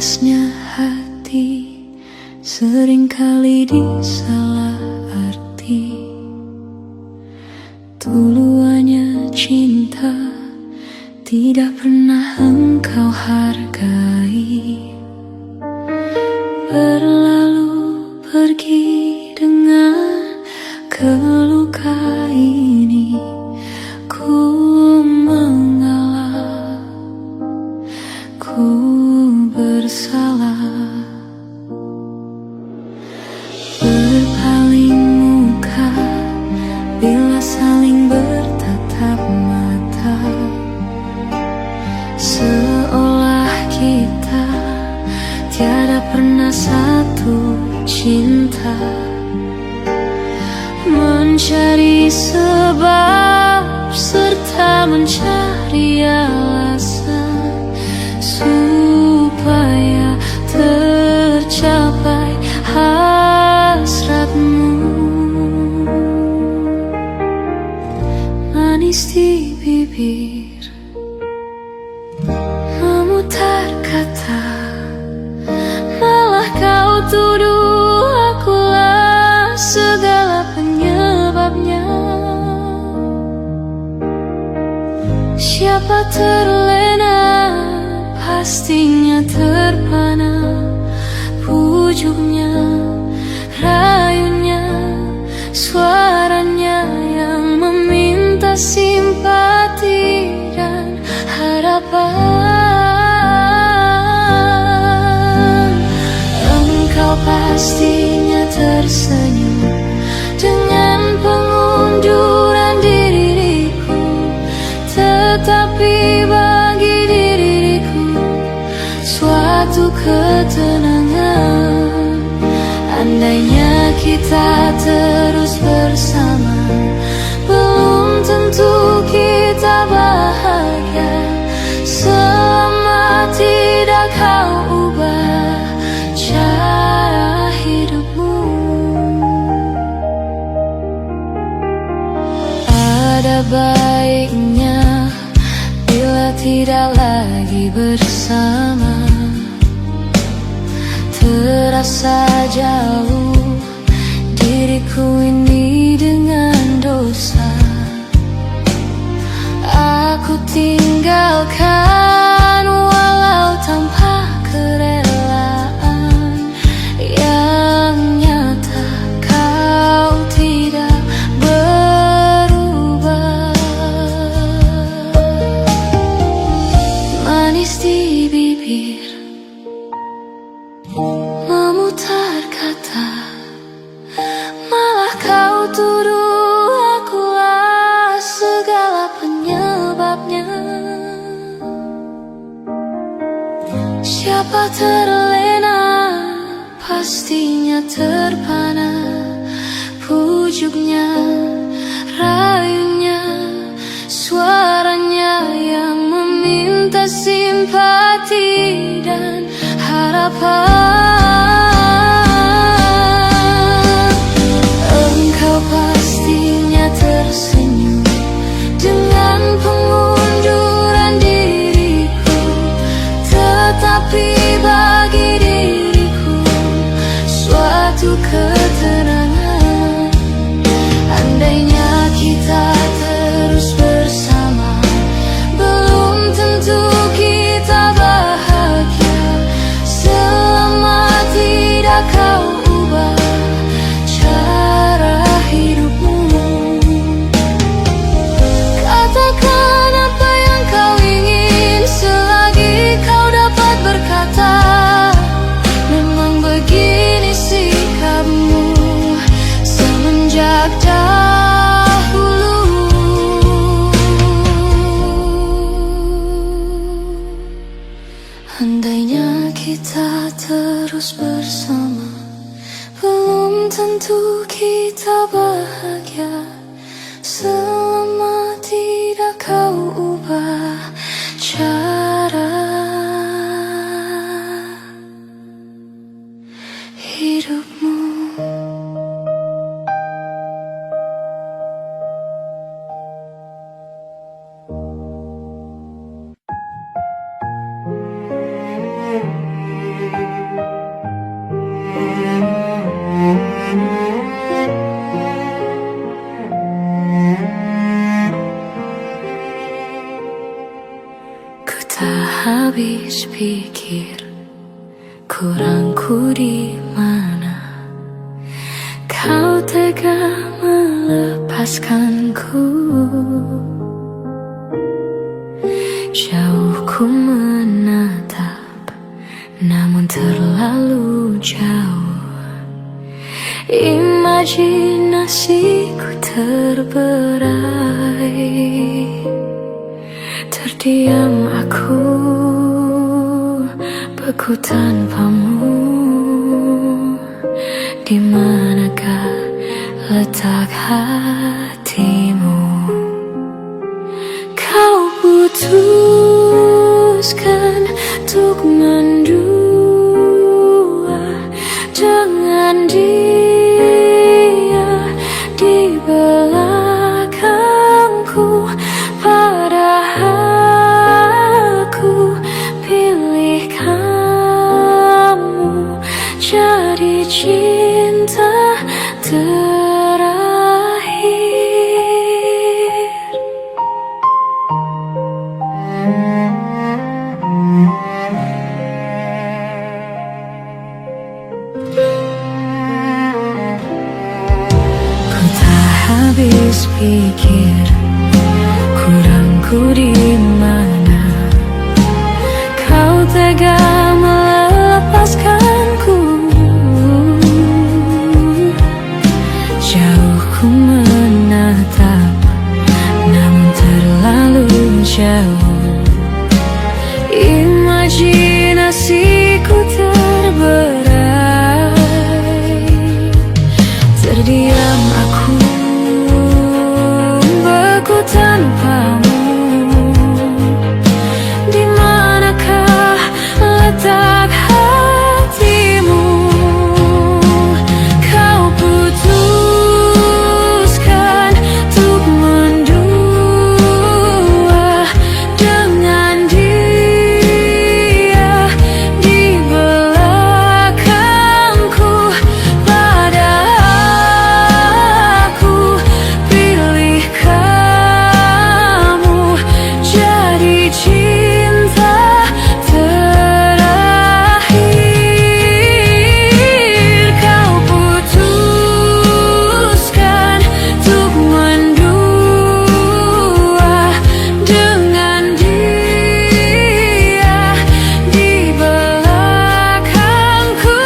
Kerasnya hati seringkali disalah arti. Tuluannya cinta tidak pernah engkau hargai. Berlalu pergi dengan keluka ini. Ku mengalah, ku bersalah. Berpaling muka bila saling bertatap mata, seolah kita tiada pernah satu cinta. Mencari sebab serta mencari alasan supaya tercapai hasratmu. Manis di bibir, memutar kata, malah kau tuduh akulah segala penyebabnya. Siapa terlena, pastinya terpana. Pujuknya, rayunya, suaranya yang meminta simpati dan harapan. Engkau pastinya tersenyum dengan pengunduran diriku, tetapi bagi diriku suatu ketenangan. Andainya kita terus bersama, belum tentu kita bahagia. Selama tidak kau ubah cara hidupmu. Ada baiknya bila tidak lagi bersama. Terasa jauh diriku ini dengan dosa. Aku tinggalkan walau tanpa kerelaan. Yang nyata kau tidak berubah. Manis di bibir, memutar kata, malah kau tuduh akulah segala penyebabnya. Siapa terlena, pastinya terpana. Pujuknya, rayunya, suaranya yang meminta simpati dan harapan. Engkau pastinya tersenyum dengan pengunduran diriku, tetapi bagi diriku suatu ketenangan. Andainya kita terus bersama, belum tentu kita bahagia. Selama tidak kau ubah cara hidupmu. Katakan apa yang kau ingin selagi kau dapat berkata. Memang begini sikapmu semenjak dahulu. Andainya kita terus bersama, belum tentu kita bahagia. Selama tidak kau ubah cara hidupmu. habis pikir kurangku di mana kau tega melepaskanku. Jauh ku menatap, namun terlalu jauh. Imajinasiku terberai. Terdiam aku, beku tanpamu. Di manakah letak hatimu? Kau putuskan untuk mendua dengan dia di belakangku, padahal aku pilih kamu jadi cinta terakhir. Ku tak habis pikir kurangku di mana kau tega melepaskanku. Jauh ku menatap, namun terlalu jauh. Imajinasiku terberai. Terdiam aku, beku tanpamu. Di manakah letak hatimu? Kau putuskan untuk mendua dengan dia di belakangku, padahal aku pilih kamu jadi cinta terakhir. Kau putuskan untuk mendua dengan dia di belakangku,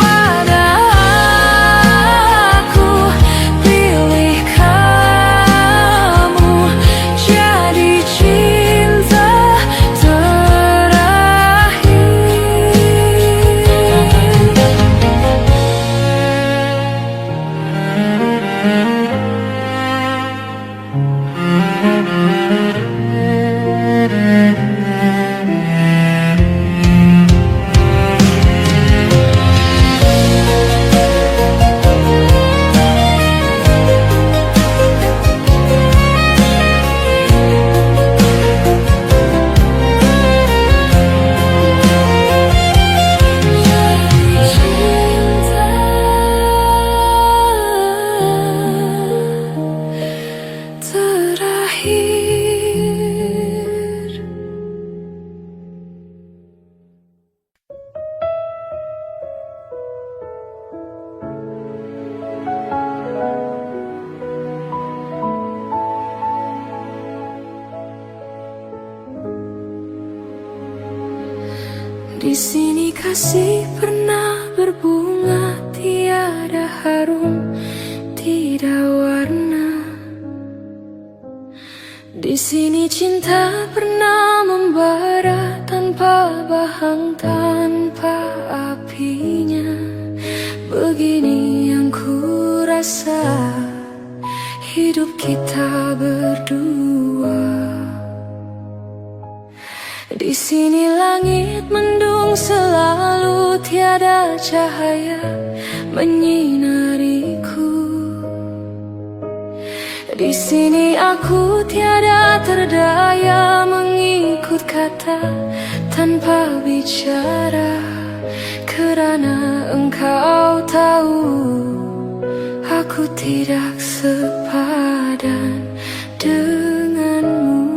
padahal aku pilih kamu jadi cinta terakhir. Terakhir. Di sini kasih pernah berbunga, tiada harum, tidak warna. Di sini cinta pernah membara tanpa bahang, tanpa apinya. Begini yang ku rasa hidup kita berdua. Di sini langit mendung selalu, tiada cahaya menyinariku. Di sini aku tiada terdaya mengikut kata tanpa bicara, kerana engkau tahu aku tidak sepadan denganmu.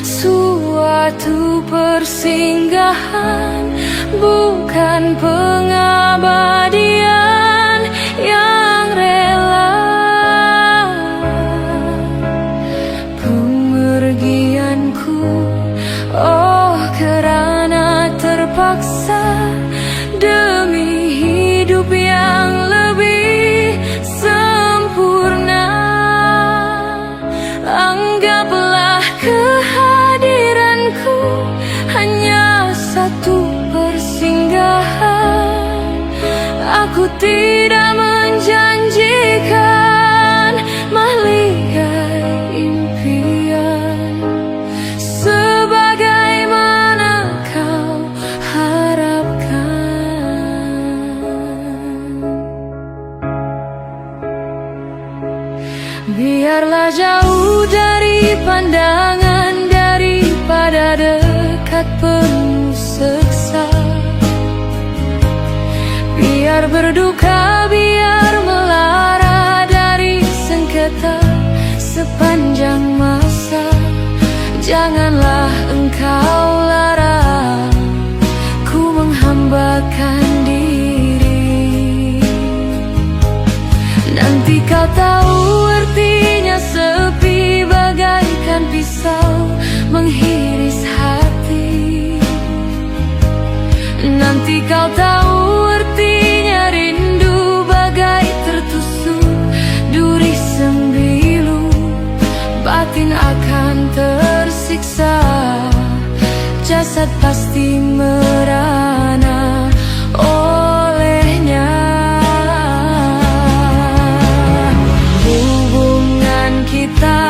suatu persinggahan, bukan pengabadian yang rela. Pemergianku, oh karena terpaksa demi hidup yang lebih sempurna. Anggaplah kehadiranku hanya satu persinggahan. Aku tidak menjanjikan mahligai impian sebagaimana kau harapkan. Biarlah jauh dari pandangan daripada dekat penuh seksa. Biar berduka, biar melara dari sengketa sepanjang masa. Janganlah engkau larang ku menghambakan diri. Nanti kau tahu artinya sepi bagaikan pisau menghiris hati. Nanti kau tahu artinya rindu bagai tertusuk duri sembilu. Batin akan tersiksa, jasad pasti merana olehnya. Hubungan kita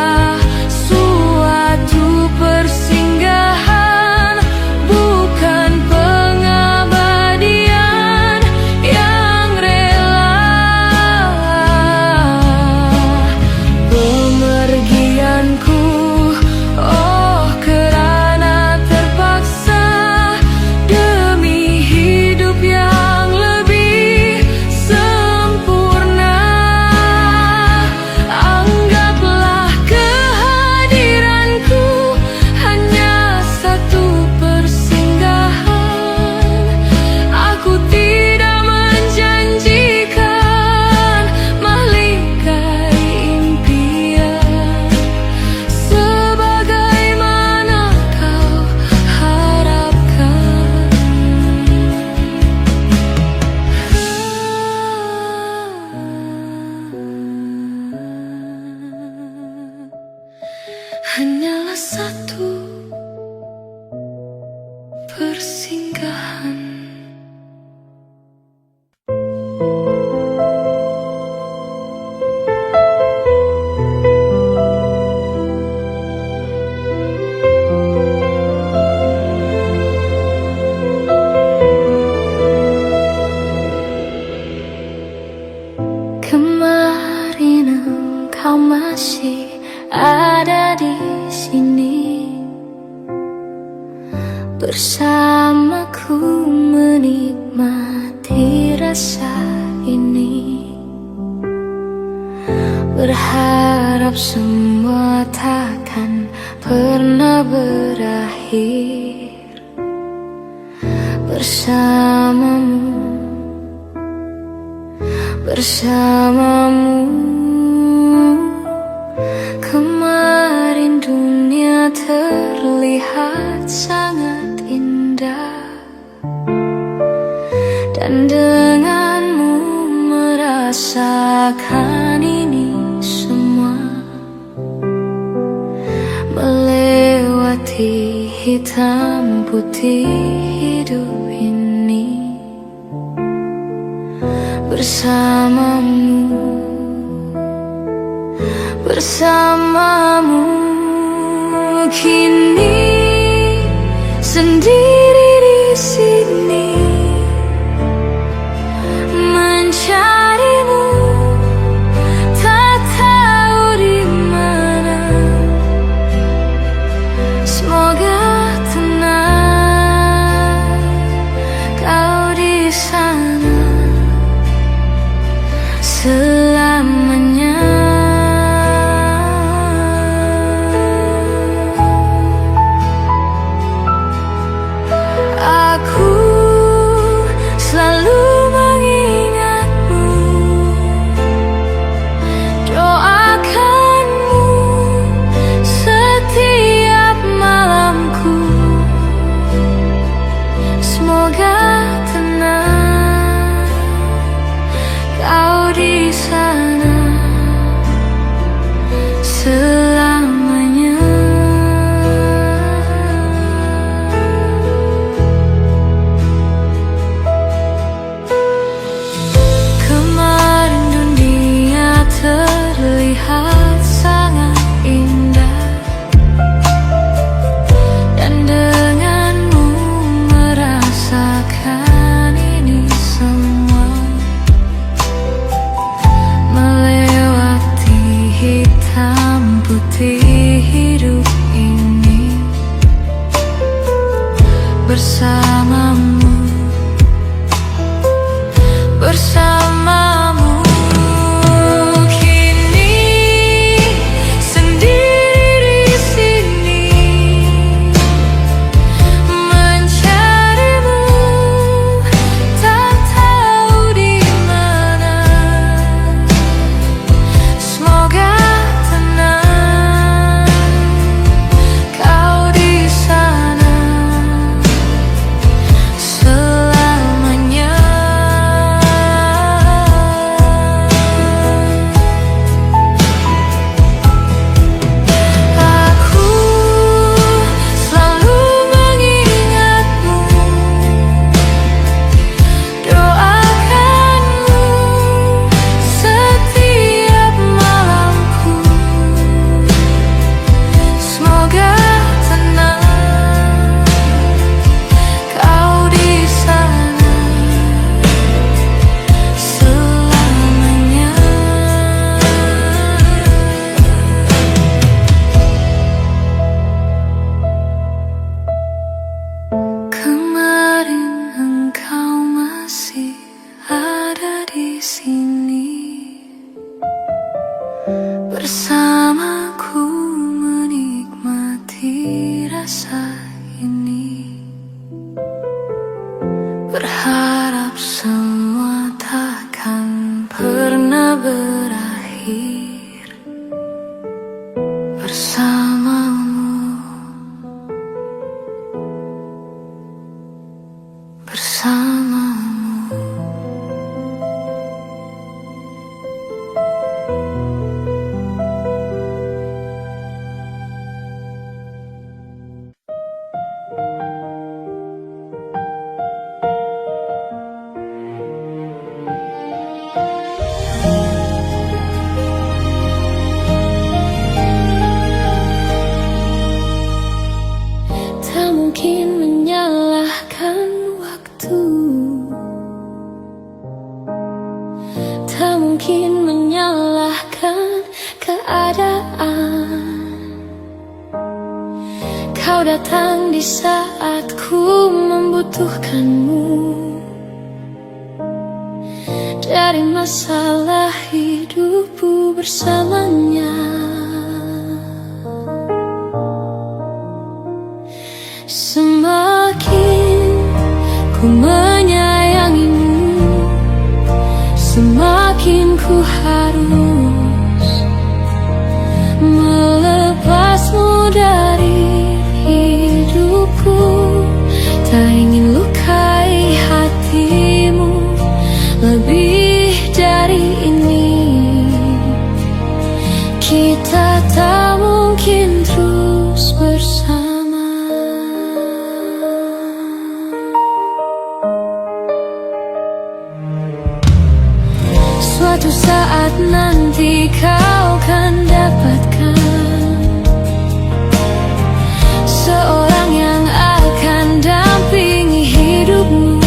suatu persinggahan, bukan pengabadian yang rela. Pemergianku, oh kerana terpaksa demi hidup yang lebih sempurna. Anggaplah kehadiranku hanya satu persinggahan. Aku tidak menjanjikan mahligai impian sebagaimana kau harapkan. Hanyalah satu persinggahan. Kemarin engkau masih ada di sini bersamaku menikmati rasa ini. Berharap semua takkan pernah berakhir bersamamu. Kemarin dunia terlihat sangat indah, dan denganmu merasakan ini semua. Melewati hitam putih hidup ini bersamamu kini sendiri di sini mencarimu, tak tahu di mana. Semoga tenang kau di sana selamanya. bersamaku menikmati rasa ini. Berharap semua takkan pernah berakhir bersamamu, bersamamu. Tak mungkin menyalahkan waktu, tak mungkin menyalahkan keadaan. Kau datang di saat ku membutuhkanmu. Dari masalah hidupku bersamanya, semakin ku menyayangimu, semakin ku harus melepasmu dari hidupku. Tak ingin lukai hatimu lebih dari ini. Kita tak mungkin terus bersama. Suatu saat nanti kau akan dapatkan seorang yang akan dampingi hidupmu.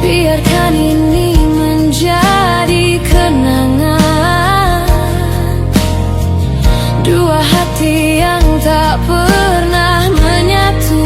Biarkan ini menjadi kenangan, dua hati yang tak pernah menyatu.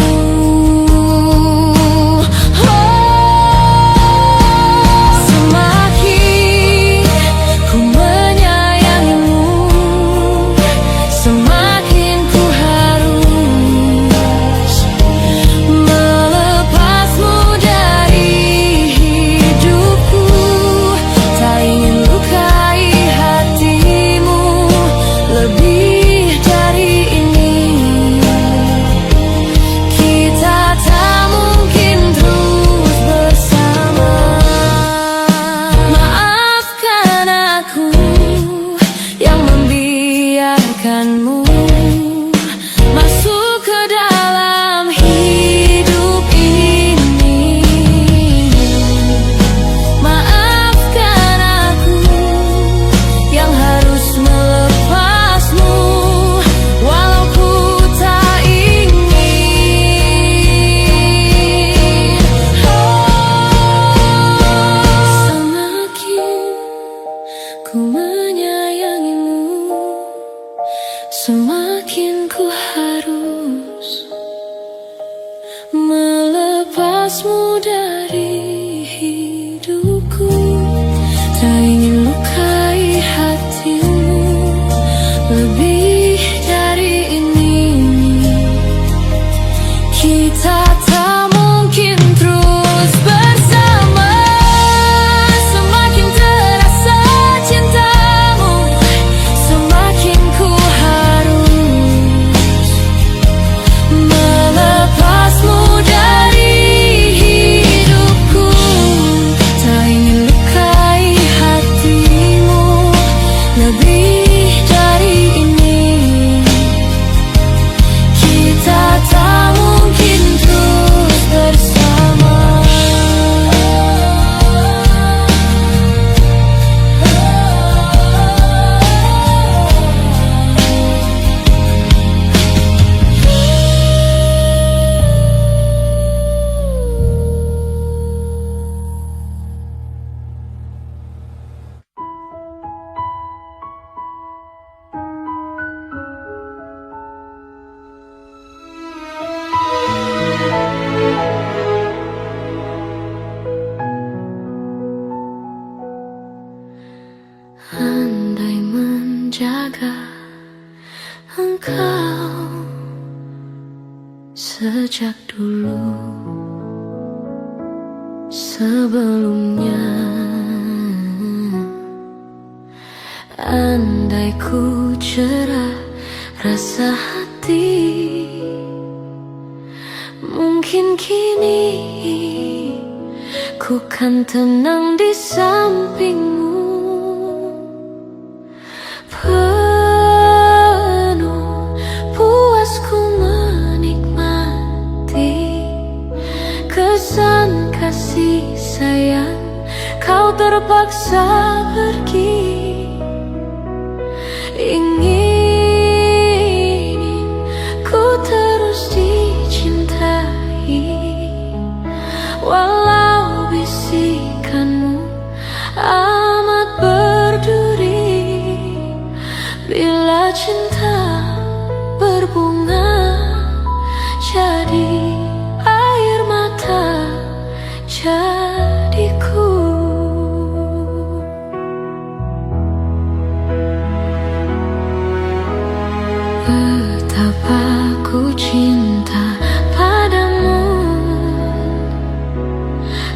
Masuk ke dalam hidup ini. Maafkan aku yang harus melepasmu, walau ku tak ingin. Semakin ku menyayangimu, semakin ku harus melepasmu dari hidupku. Tak ingin lukai hatimu lebih dari ini. Kita tak mungkin terus bersama. Semakin terasa cintamu, semakin ku harus melepasmu dari hidupku. Tak ingin lukai hati Andai menjaga engkau sejak dulu, sebelumnya. Andai ku cerah rasa hati, mungkin kini ku kan tenang di sampingmu. Penuh puas ku menikmati kesan kasih sayang kau terpaksa pergi. Ingin ku terus dicintai, walau bisikanmu amat berduri. Bila cinta berbunga jadi air mata jadiku. Betapa ku cinta padamu,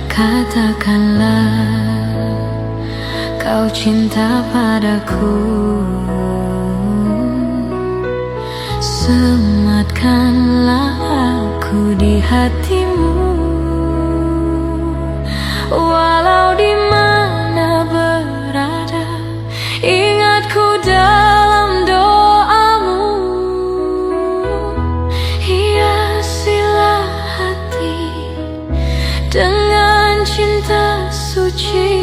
katakanlah kau cinta padaku. Sematkanlah aku di hatimu, walau di mana berada, ingatku dalam doamu. Hiasilah hati dengan cinta suci.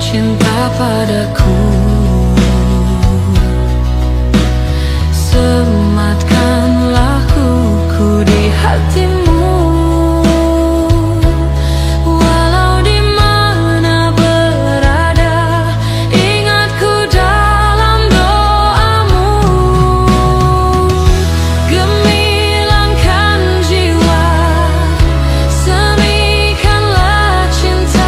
Cinta padaku, sematkanlah kuku di hatimu, walau di mana berada, ingatku dalam doamu. Gemilangkan jiwa, semikanlah cinta.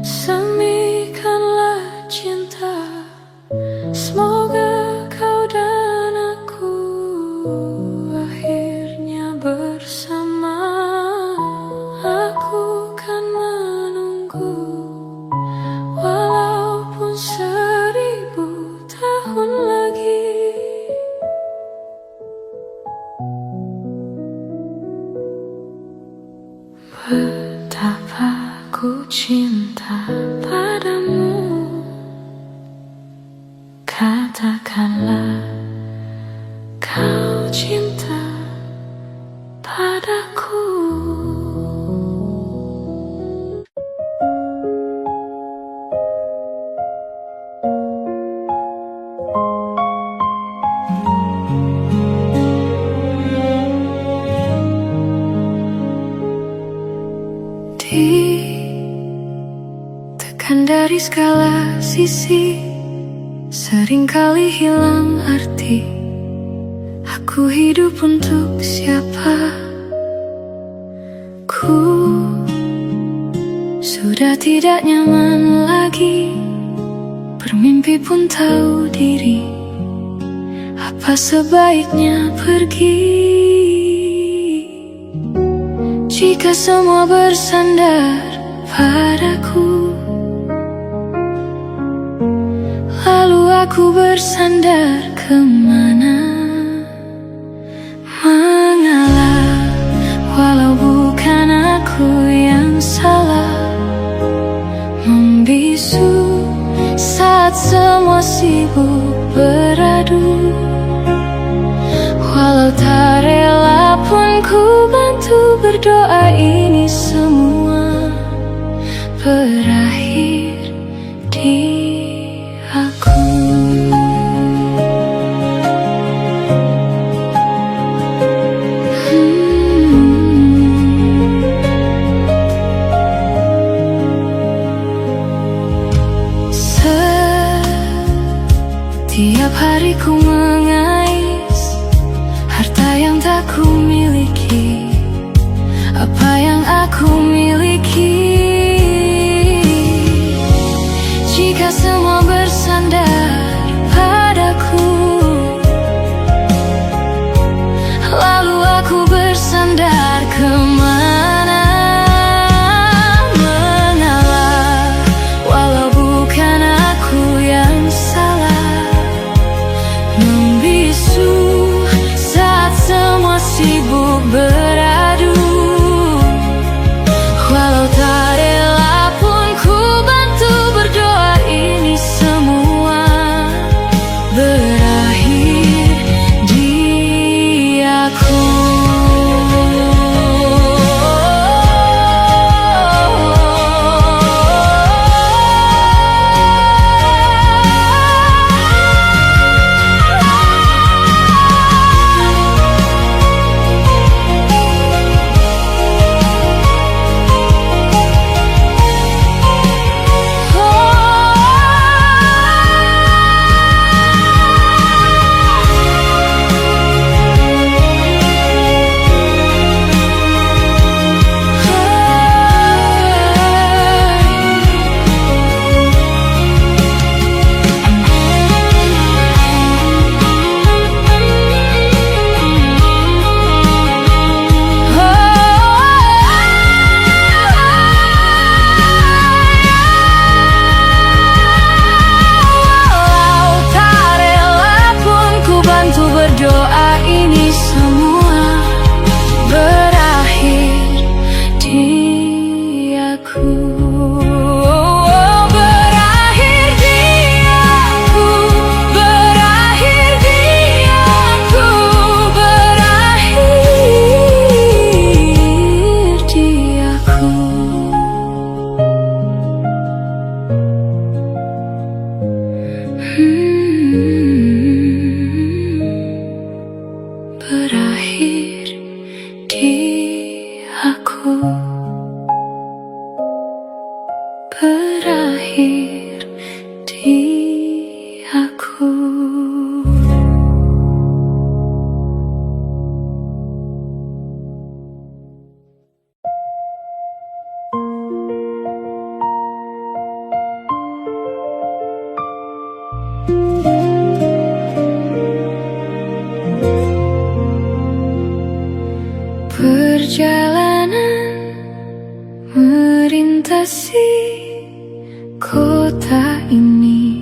Semikanlah cinta, semoga kau dan aku akhirnya bersama. Aku kan menunggu, walaupun 1000 tahun lagi. Betapa ku cinta padamu, katakanlah kau cinta padaku. Ditekan dari segala sisi, seringkali hilang arti. Aku hidup untuk siapa? Ku sudah tidak nyaman lagi, bermimpi pun tahu diri. Apa sebaiknya pergi? Jika semua bersandar padaku, lalu aku bersandar kemana? Mengalah, walau bukan aku yang salah. Membisu saat semua sibuk beradu. Walau tak rela pun ku bantu berdoa ini semua berakhir di aku. Setiap hari ku mengais harta yang tak ku miliki. Apa yang aku miliki? Jika semua bersandar padaku, lalu aku bersandar kemana? Mengalah, walau bukan aku yang salah. Membisu saat semua sibuk beradu. Walau tak rela pun ku bantu berdoa ini semua berakhir di aku. Berdoa ini semua berakhir di aku. Berakhir di aku, berakhir di aku, berakhir di aku. Berakhir di aku. Berakhir di aku. Perjalanan melintasi kota ini,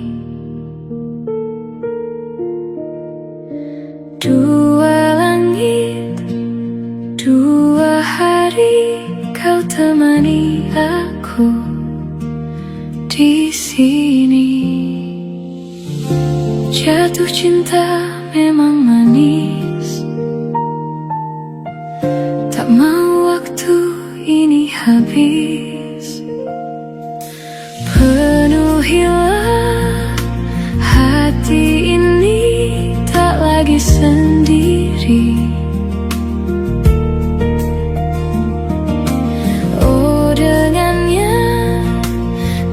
dua langit, dua hari kau temani aku di sini. Jatuh cinta memang manis, mau waktu ini habis. Penuhilah hati ini, tak lagi sendiri. Oh, dengannya,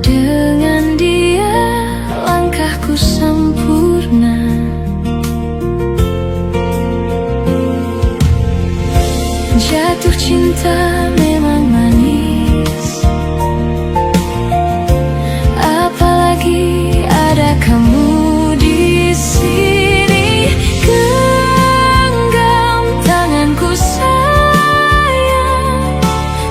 dengan dia langkahku sempurna. Jatuh cinta memang manis, apalagi ada kamu di sini. Genggam tanganku sayang,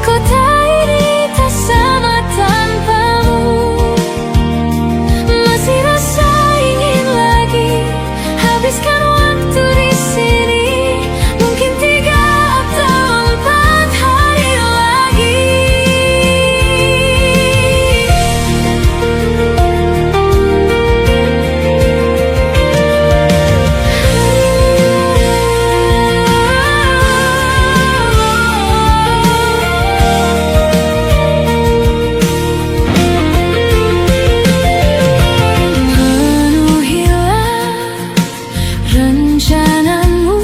kota ini tak sama tanpamu. Masih rasa ingin lagi habiskan waktu di sini. Mungkin 3 atau 4 hari lagi. Penuhilah rencanamu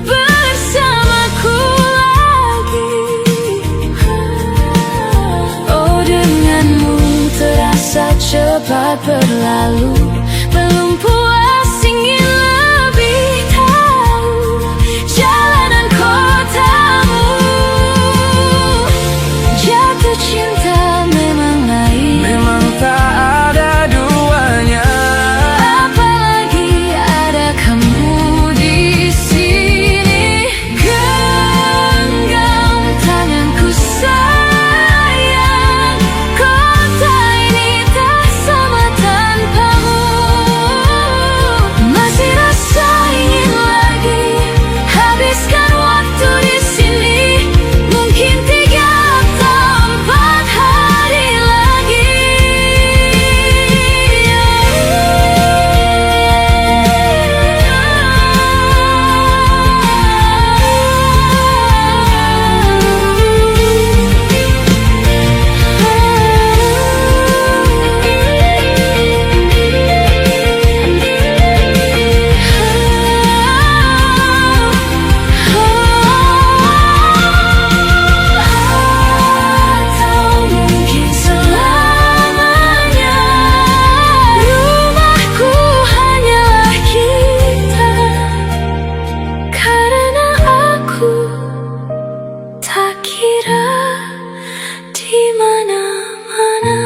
bersamaku lagi. Oh, denganmu terasa cepat berlalu. Belum puas ingin lebih tahu jalanan kotamu. Jatuh cinta memang lain, memang tak ada duanya. apalagi ada kamu di sini. Genggam tanganku sayang, kota ini tak sama tanpamu. Masih rasa ingin lagi habiskan waktu di sini. Mungkin 3 atau 4 hari lagi. Atau mungkin selamanya rumahku hanyalah kita, karena aku tak kira di mana-mana.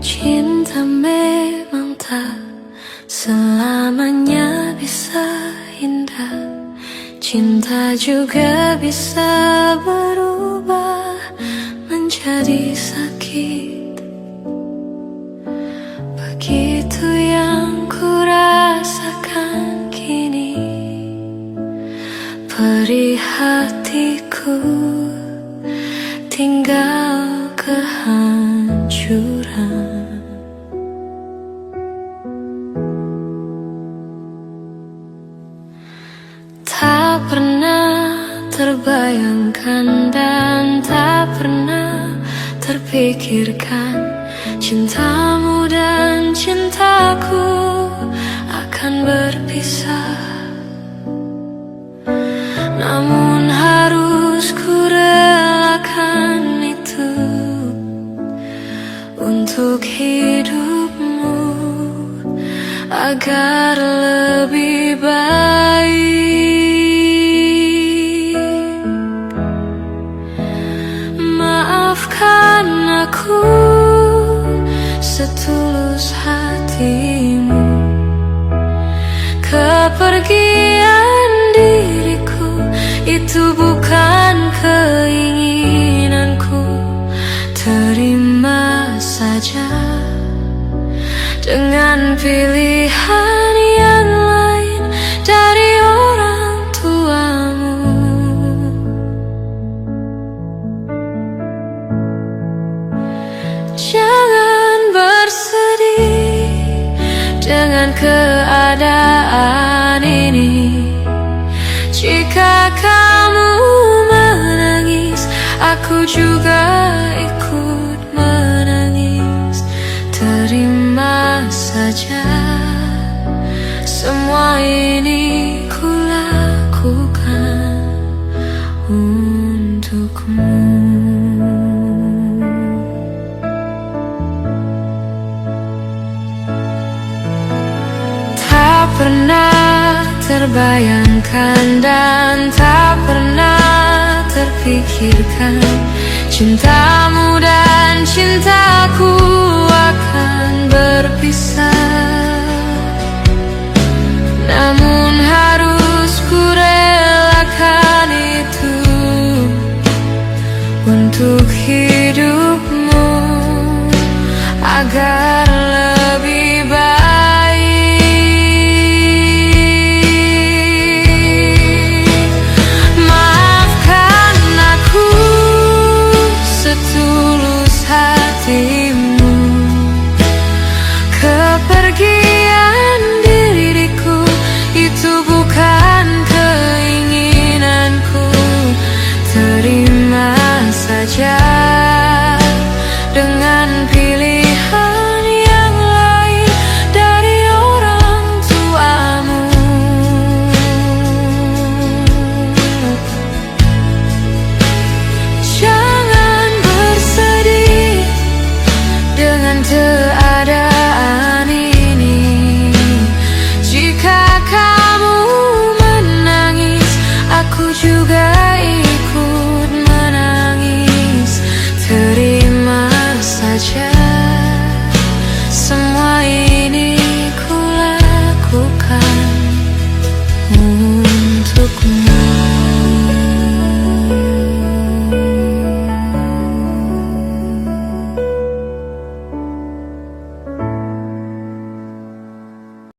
Cinta memang tak selamanya bisa indah. Cinta juga bisa berubah menjadi sakit. Begitu yang ku rasakan kini. Perih hatiku tinggal kehancuran. Tak pernah terbayangkan dan tak pernah terpikirkan cintamu dan cintaku akan berpisah. Namun harus ku relakan itu untuk hidupmu agar lebih baik. Maafkan aku setulus hatimu. Kepergian diriku itu bukan keinginanku. Terima saja dengan pilihan yang lain dari orang tuamu. Jangan bersedih dengan keadaan ini. Jika kamu menangis, aku juga ikut menangis. Terima saja, semua ini kulakukan untukmu. Tak pernah terbayangkan dan tak pernah terpikirkan cintamu dan cintaku akan berpisah. Namun harus ku relakan itu untuk hidupmu, agar